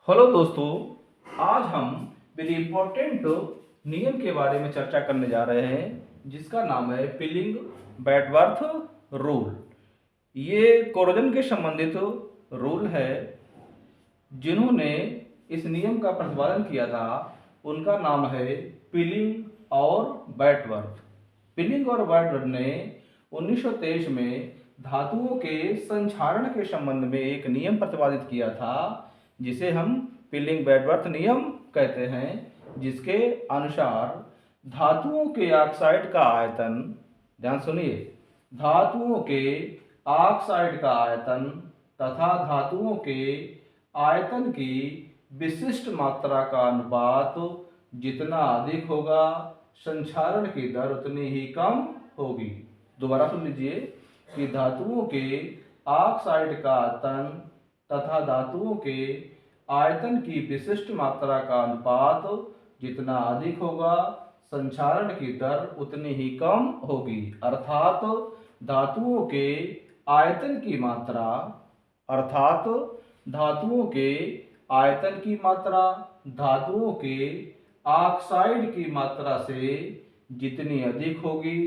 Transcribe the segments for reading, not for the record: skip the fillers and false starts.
Hello दोस्तों, आज हम वेरी इम्पोर्टेंट नियम के बारे में चर्चा करने जा रहे हैं जिसका नाम है पिलिंग बैडवर्थ रूल। ये कोरोजन के संबंधित रूल है। जिन्होंने इस नियम का प्रतिपादन किया था उनका नाम है पिलिंग और बैडवर्थ। पिलिंग और बैडवर्थ ने 1923 में धातुओं के संक्षारण के संबंध में एक नियम प्रतिपादित किया था जिसे हम पिलिंग बैडवर्थ नियम कहते हैं, जिसके अनुसार धातुओं के ऑक्साइड का आयतन, ध्यान सुनिए, धातुओं के ऑक्साइड का आयतन तथा धातुओं के आयतन की विशिष्ट मात्रा का अनुपात जितना अधिक होगा संक्षारण की दर उतनी ही कम होगी। दोबारा सुन लीजिए कि धातुओं के ऑक्साइड का आयतन तथा धातुओं के आयतन की विशिष्ट मात्रा का अनुपात जितना अधिक होगा संक्षारण की दर उतनी ही कम होगी। अर्थात धातुओं के आयतन की मात्रा धातुओं के आयतन की मात्रा धातुओं के ऑक्साइड की मात्रा से जितनी अधिक होगी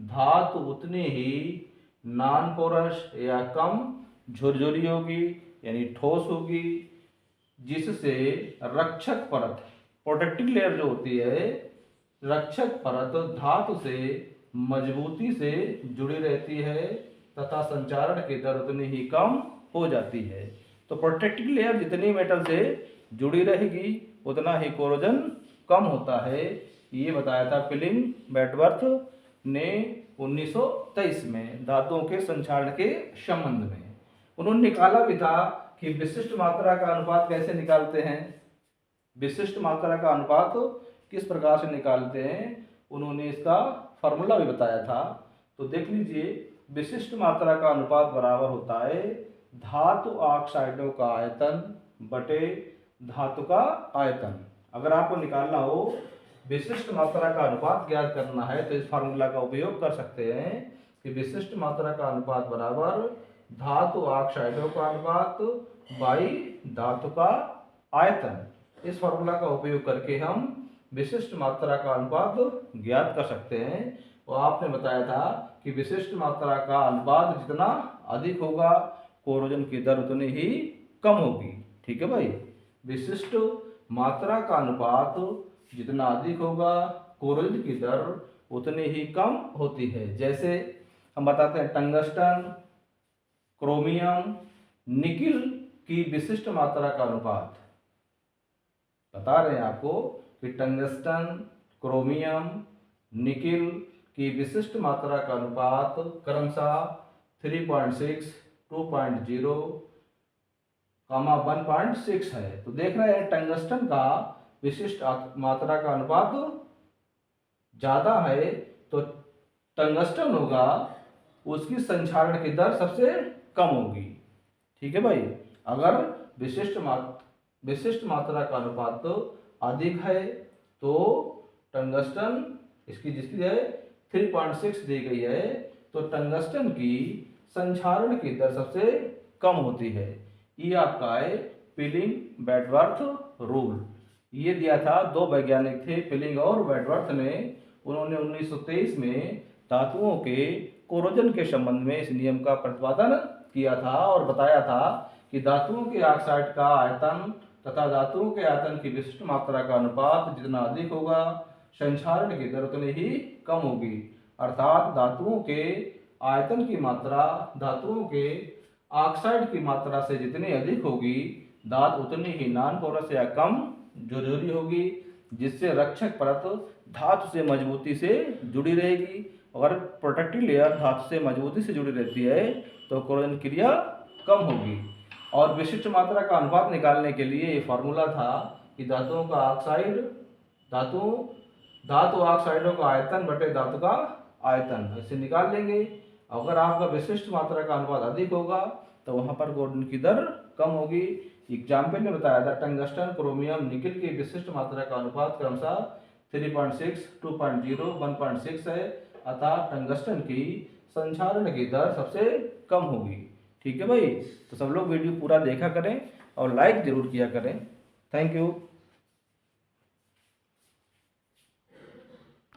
धातु उतनी ही नॉन पोरस या कम झुरझुरी होगी, यानी ठोस होगी, जिससे रक्षक परत, प्रोटेक्टिव लेयर जो होती है, रक्षक परत धातु से मजबूती से जुड़ी रहती है तथा संचारण की दर उतनी ही कम हो जाती है। तो प्रोटेक्टिव लेयर जितनी मेटल से जुड़ी रहेगी उतना ही कोरोजन कम होता है। ये बताया था पिलिंग बैडवर्थ ने 1923 में धातुओं के संक्षारण के संबंध में। उन्होंने निकाला भी था कि विशिष्ट मात्रा का अनुपात कैसे निकालते हैं। विशिष्ट मात्रा का अनुपात किस प्रकार से निकालते हैं, उन्होंने इसका फॉर्मूला भी बताया था। तो देख लीजिए, विशिष्ट मात्रा का अनुपात बराबर होता है धातु ऑक्साइडों का आयतन बटे धातु का आयतन। अगर आपको निकालना हो, विशिष्ट मात्रा का अनुपात ज्ञात करना है, तो इस फार्मूला का उपयोग कर सकते हैं कि विशिष्ट मात्रा का अनुपात बराबर धातु ऑक्साइडों का अनुपात बाई धातु का आयतन। इस फार्मूला का उपयोग करके हम विशिष्ट मात्रा का अनुपात ज्ञात कर सकते हैं। और आपने बताया था कि विशिष्ट मात्रा का अनुपात जितना अधिक होगा कोरोजन की दर उतनी ही कम होगी। ठीक है भाई, विशिष्ट मात्रा का अनुपात जितना अधिक होगा कोरोजन की दर उतनी ही कम होती है। जैसे हम बताते हैं टंगस्टन, क्रोमियम, निकिल की विशिष्ट मात्रा का अनुपात बता रहे हैं आपको कि टंगस्टन, क्रोमियम, निकिल की विशिष्ट मात्रा का अनुपात क्रमशः 3.6, 2.0, 1.6 है। तो देख रहे हैं टंगस्टन का विशिष्ट मात्रा का अनुपात ज्यादा है तो टंगस्टन होगा, उसकी संक्षारण की दर सबसे कम होगी। ठीक है भाई, अगर विशिष्ट मात्रा का अनुपात तो अधिक है तो टंगस्टन जिसकी है 3.6 दी गई है, तो टंगस्टन की संक्षारण की दर सबसे कम होती है। ये आपका है पिलिंग बैडवर्थ रूल। ये दिया था, दो वैज्ञानिक थे पिलिंग और बैडवर्थ ने। उन्होंने 1923 में धातुओं के कोरोजन के संबंध में इस नियम का प्रतिपादन किया था और बताया था कि धातुओं के ऑक्साइड का आयतन तथा धातुओं के आयतन की विशिष्ट मात्रा का अनुपात जितना अधिक होगा संक्षारण की दर उतनी ही कम होगी। अर्थात धातुओं के आयतन की मात्रा धातुओं के ऑक्साइड की मात्रा से जितनी अधिक होगी धातु उतनी ही नॉन पोरस या कम झुरझुरी होगी, जिससे रक्षक परत धातु से मजबूती से जुड़ी रहेगी। अगर प्रोटेक्टिव लेयर धातु से मजबूती से जुड़ी रहती है तो कोरोजन क्रिया कम होगी। और विशिष्ट मात्रा का अनुपात निकालने के लिए ये फार्मूला था कि धातुओं का ऑक्साइड धातु ऑक्साइडों का आयतन बटे धातु का आयतन, इसे निकाल लेंगे। अगर आपका विशिष्ट मात्रा का अनुपात अधिक होगा तो वहां पर कोरोजन की दर कम होगी। एग्जाम्पल में बताया था टंगस्टन, क्रोमियम, निकिल की विशिष्ट मात्रा का अनुपात क्रमशः 3.6, 2.0, 1.6 है, अतः टंगस्टन की संक्षारण की दर सबसे कम होगी। ठीक है भाई, तो सब लोग वीडियो पूरा देखा करें और लाइक जरूर किया करें। Thank you.